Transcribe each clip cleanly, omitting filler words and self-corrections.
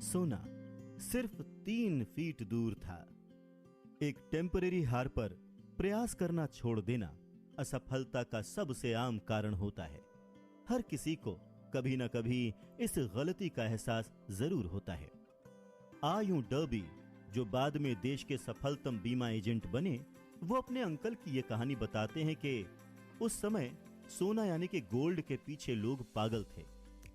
सोना सिर्फ 3 फीट दूर था। एक टेम्परेरी हार पर प्रयास करना छोड़ देना असफलता का सबसे आम कारण होता है। हर किसी को कभी ना कभी इस गलती का एहसास जरूर होता है। आयु डर्बी, जो बाद में देश के सफलतम बीमा एजेंट बने, वो अपने अंकल की ये कहानी बताते हैं कि उस समय सोना यानी कि गोल्ड के पीछे लोग पागल थे।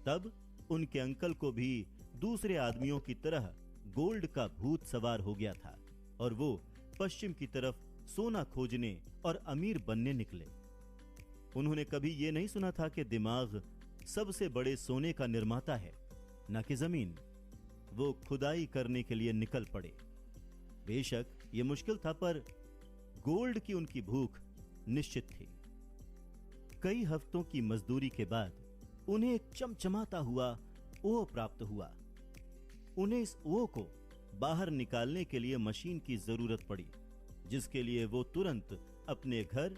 तब उनके अंकल को भी दूसरे आदमियों की तरह गोल्ड का भूत सवार हो गया था और वो पश्चिम की तरफ सोना खोजने और अमीर बनने निकले। उन्होंने कभी ये नहीं सुना था कि दिमाग सबसे बड़े सोने का निर्माता है, न कि जमीन। वो खुदाई करने के लिए निकल पड़े। बेशक ये मुश्किल था, पर गोल्ड की उनकी भूख निश्चित थी। कई हफ्तों की मजदूरी के बाद उन्हें एक चमचमाता हुआ ओह प्राप्त हुआ। उन्हें इस ओह को बाहर निकालने के लिए मशीन की जरूरत पड़ी, जिसके लिए वो तुरंत अपने घर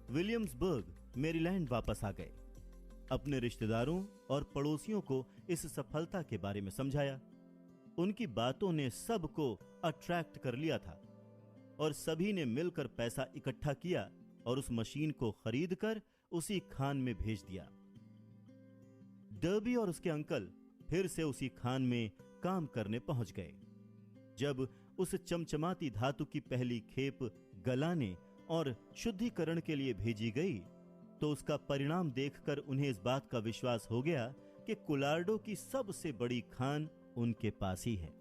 विलियम्सबर्ग, मैरीलैंड वापस आ गए। अपने रिश्तेदारों और पड़ोसियों को इस सफलता के बारे में समझाया। उनकी बातों ने सबको अट्रैक्ट कर लिया था और सभी ने मिलकर पैसा इकट्ठा किया और उस मशीन को खरीदकर उसी खान में भेज दिया। डर्बी और उसके अंकल फिर से उसी खान में काम करने पहुंच गए। जब उस चमचमाती धातु की पहली खेप गलाने और शुद्धिकरण के लिए भेजी गई, तो उसका परिणाम देखकर उन्हें इस बात का विश्वास हो गया कि कोलोराडो की सबसे बड़ी खान उनके पास ही है।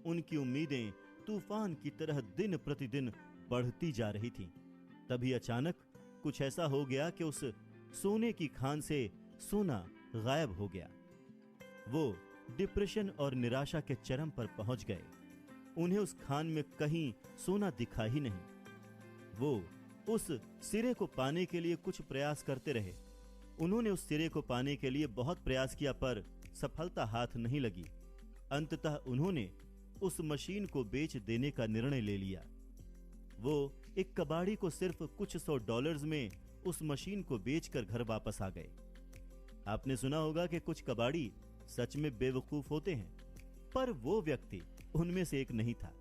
उनकी उम्मीदें तूफान की तरह दिन प्रतिदिन बढ़ती जा रही थीं। तभी अचानक कुछ ऐसा हो गया कि उस सोने की खान से सोना गायब हो गया। वो डिप्रेशन और निराशा के चरम पर पहुंच गए। उन्हें उस खान में कहीं सोना दिखा ही नहीं। वो उस सिरे को पाने के लिए कुछ प्रयास करते रहे। उन्होंने उस सिरे को पाने के लिए बहुत प्रयास किया, पर सफलता हाथ नहीं लगी। अंततः उन्होंने उस मशीन को बेच देने का निर्णय ले लिया। वो एक कबाड़ी को सिर्फ कुछ $100 में उस मशीन को बेचकर घर वापस आ गए। आपने सुना होगा कि कुछ कबाड़ी सच में बेवकूफ होते हैं, पर वो व्यक्ति उनमें से एक नहीं था।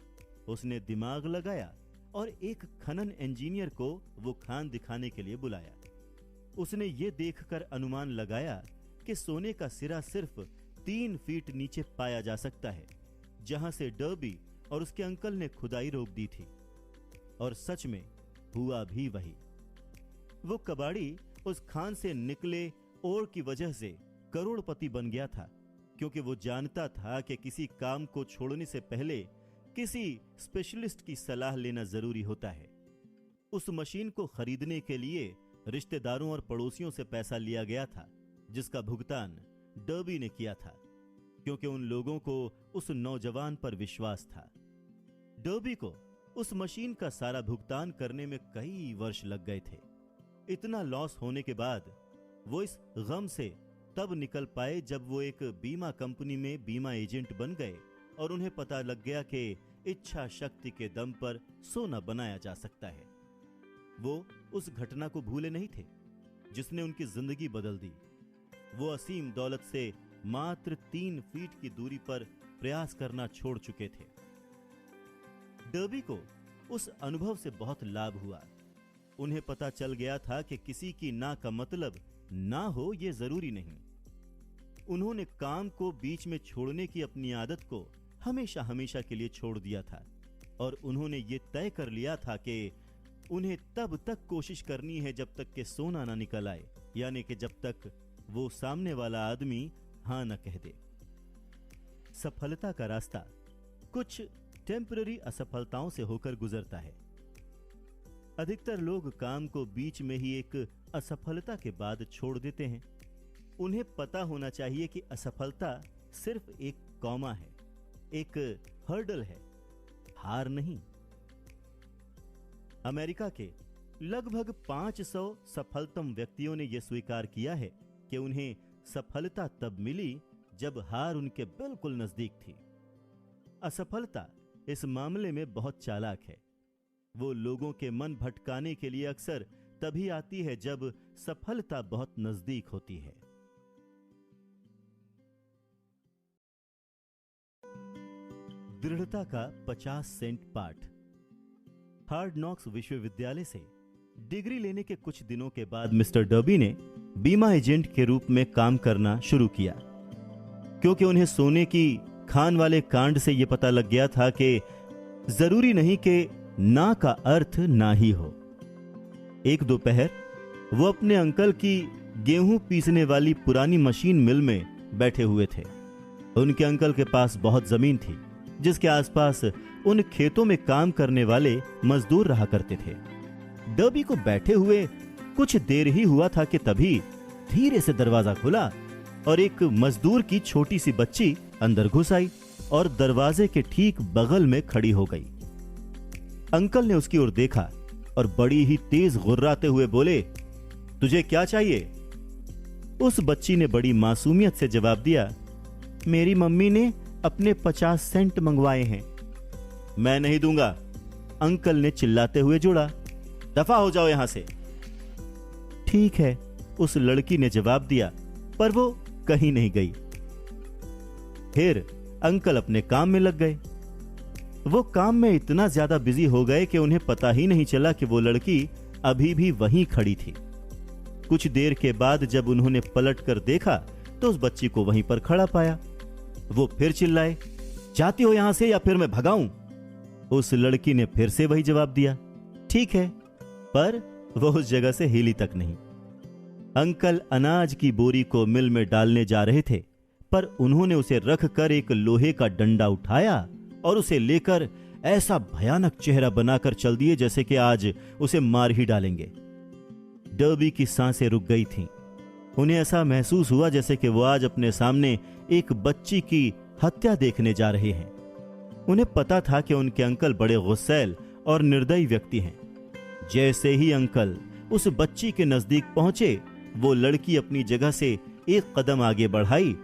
उसने दिमाग लगाया और एक खनन इंजीनियर को वो खान दिखाने के लिए बुलाया। उसने ये देखकर अनुमान लगाया कि सोने का सिरा सिर्फ 3 फीट नीचे पाया जा सकता है, जहां से डर्बी और उसके अंकल ने खुदाई रोक दी थी। और सच में हुआ भी वही। वो कबाड़ी उस खान से निकले ओर की वजह से करोड़पति बन गया था, क्योंकि वो जानता था कि किसी काम को छोड़ने से पहले किसी स्पेशलिस्ट की सलाह लेना जरूरी होता है। उस मशीन को खरीदने के लिए रिश्तेदारों और पड़ोसियों से पैसा लिया गया था, जिसका भुगतान डर्बी ने किया था, क्योंकि उन लोगों को उस नौजवान पर विश्वास था। डर्बी को उस मशीन का सारा भुगतान करने में कई वर्ष लग गए थे। इतना लॉस होने के बाद वो इस गम से तब निकल पाए जब वो एक बीमा कंपनी में बीमा एजेंट बन गए और उन्हें पता लग गया कि इच्छा शक्ति के दम पर सोना बनाया जा सकता है। वो उस घटना को भूले नहीं थे जिसने उनकी जिंदगी बदल दी। वो असीम दौलत से मात्र 3 फीट की दूरी पर प्रयास करना छोड़ चुके थे। डर्बी को उस अनुभव से बहुत लाभ हुआ। उन्हें पता चल गया था कि किसी की ना का मतलब ना हो ये जरूरी नहीं। उन्होंने काम को बीच में छोड़ने की अपनी आदत को हमेशा हमेशा के लिए छोड़ दिया था और उन्होंने ये तय कर लिया था कि उन्हें तब तक कोशिश करनी है जब तक कि सोना ना निकल आए, यानी कि जब तक वो सामने वाला आदमी हां न कह दे। सफलता का रास्ता कुछ टेम्पररी असफलताओं से होकर गुजरता है। अधिकतर लोग काम को बीच में ही एक असफलता के बाद छोड़ देते हैं। उन्हें पता होना चाहिए कि असफलता सिर्फ एक कॉमा है, एक हर्डल है, हार नहीं। अमेरिका के लगभग 500 सफलतम व्यक्तियों ने यह स्वीकार किया है कि उन्हें सफलता तब मिली जब हार उनके बिल्कुल नजदीक थी। असफलता इस मामले में बहुत चालाक है। वो लोगों के मन भटकाने के लिए अक्सर तभी आती है जब सफलता बहुत नजदीक होती है। दृढ़ता का 50 सेंट पाठ। हार्ड नॉक्स विश्वविद्यालय से डिग्री लेने के कुछ दिनों के बाद मिस्टर डर्बी ने बीमा एजेंट के रूप में काम करना शुरू किया, क्योंकि उन्हें सोने की खान वाले कांड से यह पता लग गया था कि जरूरी नहीं कि ना का अर्थ ना ही हो। एक दोपहर वो अपने अंकल की गेहूं पीसने वाली पुरानी मशीन मिल में बैठे हुए थे। उनके अंकल के पास बहुत जमीन थी, जिसके आसपास उन खेतों में काम करने वाले मजदूर रहा करते थे। डर्बी को बैठे हुए कुछ देर ही हुआ था कि तभी धीरे से दरवाजा खुला और एक मजदूर की छोटी सी बच्ची अंदर घुस आई और दरवाजे के ठीक बगल में खड़ी हो गई। अंकल ने उसकी ओर देखा और बड़ी ही तेज गुर्राते हुए बोले, तुझे क्या चाहिए? उस बच्ची ने बड़ी मासूमियत से जवाब दिया, मेरी मम्मी ने अपने 50 सेंट मंगवाए हैं। मैं नहीं दूंगा, अंकल ने चिल्लाते हुए जोड़ा। दफा हो जाओ यहां से। ठीक है, उस लड़की ने जवाब दिया, पर वो कहीं नहीं गई। फिर अंकल अपने काम में लग गए। वो काम में इतना ज्यादा बिजी हो गए कि उन्हें पता ही नहीं चला कि वो लड़की अभी भी वहीं खड़ी थी। कुछ देर के बाद जब उन्होंने पलट कर देखा तो उस बच्ची को वहीं पर खड़ा पाया। वो फिर चिल्लाए, जाती हो यहां से या फिर मैं भगाऊं? उस लड़की ने फिर से वही जवाब दिया, ठीक है, पर वो उस जगह से हिली तक नहीं। अंकल अनाज की बोरी को मिल में डालने जा रहे थे, पर उन्होंने उसे रख कर एक लोहे का डंडा उठाया और उसे लेकर ऐसा भयानक चेहरा बनाकर चल दिए जैसे कि आज उसे मार ही डालेंगे। डर्बी की सांसें रुक गई थीं। उन्हें ऐसा महसूस हुआ जैसे कि वो आज अपने सामने एक बच्ची की हत्या देखने जा रहे हैं। उन्हें पता था कि उनके अंकल बड़े गुस्सैल और निर्दयी व्यक्ति हैं। जैसे ही अंकल उस बच्ची के नजदीक पहुंचे, वो लड़की अपनी जगह से एक कदम आगे बढ़ाई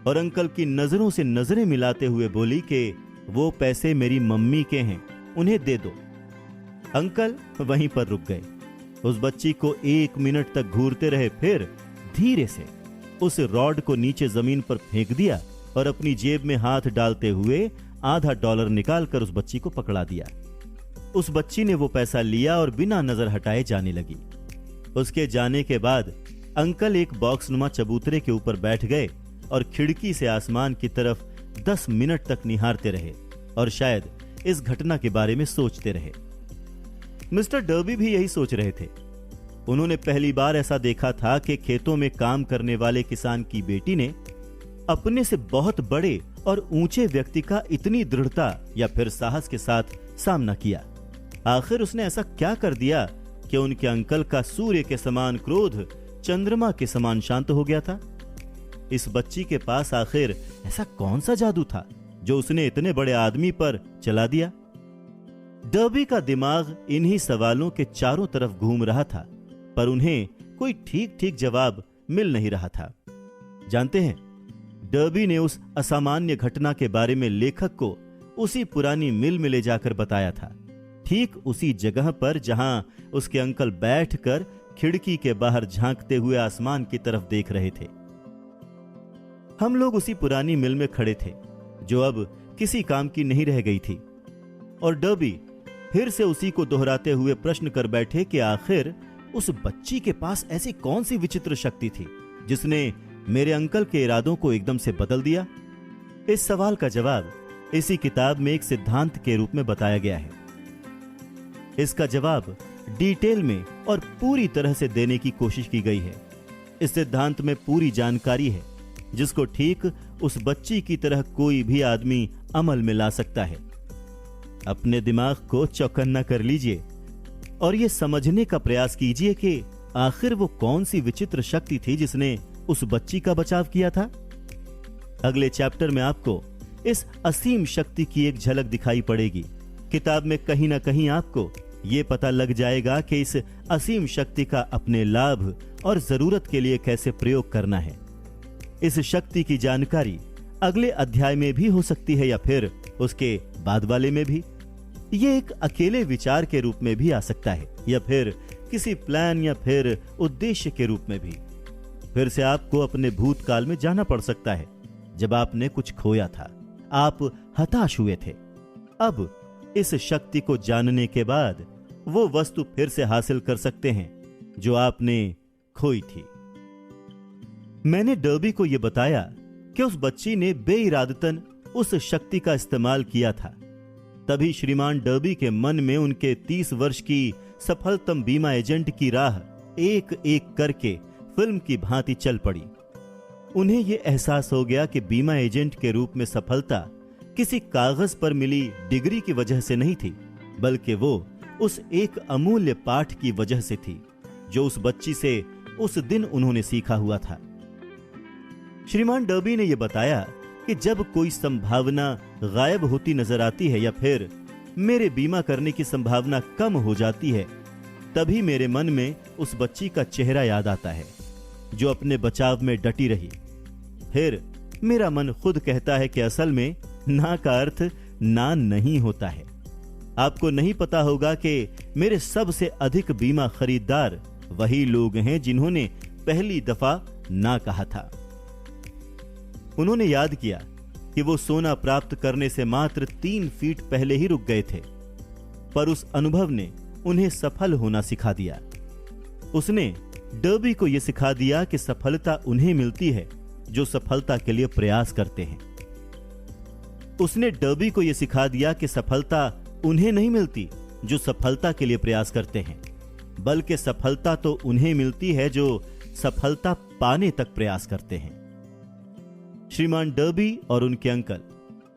और अंकल की नजरों से नजरें मिलाते हुए बोली कि वो पैसे मेरी मम्मी के हैं, उन्हें दे दो। अंकल वहीं पर रुक गए। उस बच्ची को 1 मिनट तक घूरते रहे, फिर धीरे से उस रॉड को नीचे जमीन पर फेंक दिया और अपनी जेब में हाथ डालते हुए आधा $1 निकालकर उस बच्ची को पकड़ा दिया। उस बच्ची ने वो पैसा लिया और बिना नजर हटाए जाने लगी। उसके जाने के बाद अंकल एक बॉक्सनुमा चबूतरे के ऊपर बैठ गए और खिड़की से आसमान की तरफ 10 मिनट तक निहारते रहे और शायद इस घटना के बारे में सोचते रहे। मिस्टर डर्बी भी यही सोच रहे थे। उन्होंने पहली बार ऐसा देखा था कि खेतों में काम करने वाले किसान की बेटी ने अपने से बहुत बड़े और ऊंचे व्यक्ति का इतनी दृढ़ता या फिर साहस के साथ सामना किया। आखिर उसने ऐसा क्या कर दिया कि उनके अंकल का सूर्य के समान क्रोध चंद्रमा के समान शांत हो गया था? इस बच्ची के पास आखिर ऐसा कौन सा जादू था जो उसने इतने बड़े आदमी पर चला दिया? डर्बी का दिमाग इन्हीं सवालों के चारों तरफ घूम रहा था, पर उन्हें कोई ठीक ठीक जवाब मिल नहीं रहा था। जानते हैं, डर्बी ने उस असामान्य घटना के बारे में लेखक को उसी पुरानी मिल में ले जाकर बताया था, ठीक उसी जगह पर जहां उसके अंकल बैठकर खिड़की के बाहर झांकते हुए आसमान की तरफ देख रहे थे। हम लोग उसी पुरानी मिल में खड़े थे जो अब किसी काम की नहीं रह गई थी, और डर्बी फिर से उसी को दोहराते हुए प्रश्न कर बैठे कि आखिर उस बच्ची के पास ऐसी कौन सी विचित्र शक्ति थी जिसने मेरे अंकल के इरादों को एकदम से बदल दिया। इस सवाल का जवाब इसी किताब में एक सिद्धांत के रूप में बताया गया है। इसका जवाब डिटेल में और पूरी तरह से देने की कोशिश की गई है। इस सिद्धांत में पूरी जानकारी है जिसको ठीक उस बच्ची की तरह कोई भी आदमी अमल में ला सकता है। अपने दिमाग को चौकन्ना कर लीजिए और यह समझने का प्रयास कीजिए कि आखिर वो कौन सी विचित्र शक्ति थी जिसने उस बच्ची का बचाव किया था। अगले चैप्टर में आपको इस असीम शक्ति की एक झलक दिखाई पड़ेगी। किताब में कहीं ना कहीं आपको यह पता लग जाएगा कि इस असीम शक्ति का अपने लाभ और जरूरत के लिए कैसे प्रयोग करना है। इस शक्ति की जानकारी अगले अध्याय में भी हो सकती है या फिर उसके बाद वाले में भी। ये एक अकेले विचार के रूप में भी आ सकता है या फिर किसी प्लान या फिर उद्देश्य के रूप में भी। फिर से आपको अपने भूतकाल में जाना पड़ सकता है जब आपने कुछ खोया था, आप हताश हुए थे अब इस शक्ति को जानने के बाद वो वस्तु फिर से हासिल कर सकते हैं जो आपने खोई थी। मैंने डर्बी को यह बताया कि उस बच्ची ने बेइरादतन उस शक्ति का इस्तेमाल किया था। तभी श्रीमान डर्बी के मन में उनके 30 वर्ष की सफलतम बीमा एजेंट की राह एक एक करके फिल्म की भांति चल पड़ी। उन्हें यह एहसास हो गया कि बीमा एजेंट के रूप में सफलता किसी कागज पर मिली डिग्री की वजह से नहीं थी, बल्कि वो उस एक अमूल्य पाठ की वजह से थी जो उस बच्ची से उस दिन उन्होंने सीखा हुआ था। श्रीमान डर्बी ने यह बताया कि जब कोई संभावना गायब होती नजर आती है या फिर मेरे बीमा करने की संभावना कम हो जाती है, तभी मेरे मन में उस बच्ची का चेहरा याद आता है जो अपने बचाव में डटी रही। फिर मेरा मन खुद कहता है कि असल में ना का अर्थ ना नहीं होता है। आपको नहीं पता होगा कि मेरे सबसे अधिक बीमा खरीदार वही लोग हैं जिन्होंने पहली दफा ना कहा था। उन्होंने याद किया कि वो सोना प्राप्त करने से मात्र 3 फीट पहले ही रुक गए थे, पर उस अनुभव ने उन्हें सफल होना सिखा दिया। उसने डर्बी को यह सिखा दिया कि सफलता उन्हें मिलती है जो सफलता के लिए प्रयास करते हैं। उसने डर्बी को यह सिखा दिया कि सफलता उन्हें नहीं मिलती जो सफलता के लिए प्रयास करते हैं, बल्कि सफलता तो उन्हें मिलती है जो सफलता पाने तक प्रयास करते हैं। श्रीमान डर्बी और उनके अंकल,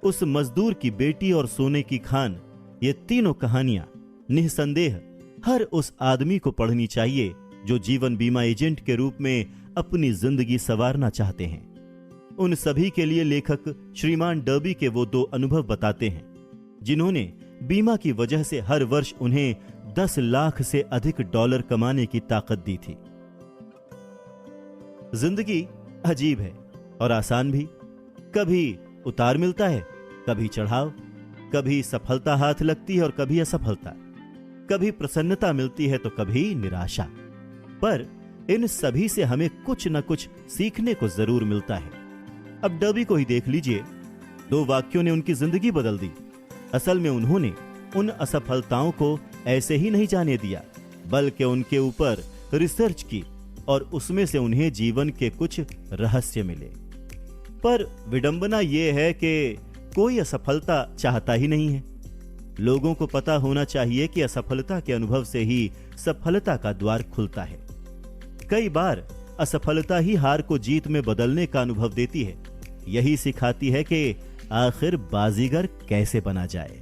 उस मजदूर की बेटी और सोने की खान, ये तीनों कहानियां निसंदेह हर उस आदमी को पढ़नी चाहिए जो जीवन बीमा एजेंट के रूप में अपनी जिंदगी संवारना चाहते हैं। उन सभी के लिए लेखक श्रीमान डर्बी के वो 2 अनुभव बताते हैं जिन्होंने बीमा की वजह से हर वर्ष उन्हें 10 लाख से अधिक डॉलर कमाने की ताकत दी थी। जिंदगी अजीब है और आसान भी। कभी उतार मिलता है, कभी चढ़ाव, कभी सफलता हाथ लगती है और कभी असफलता, कभी प्रसन्नता मिलती है तो कभी निराशा। पर इन सभी से हमें कुछ न कुछ सीखने को जरूर मिलता है। अब डर्बी को ही देख लीजिए, 2 वाक्यों ने उनकी जिंदगी बदल दी। असल में उन्होंने उन असफलताओं को ऐसे ही नहीं जाने दिया, बल्कि उनके ऊपर रिसर्च की और उसमें से उन्हें जीवन के कुछ रहस्य मिले। पर विडंबना यह है कि कोई असफलता चाहता ही नहीं है। लोगों को पता होना चाहिए कि असफलता के अनुभव से ही सफलता का द्वार खुलता है। कई बार असफलता ही हार को जीत में बदलने का अनुभव देती है। यही सिखाती है कि आखिर बाजीगर कैसे बना जाए।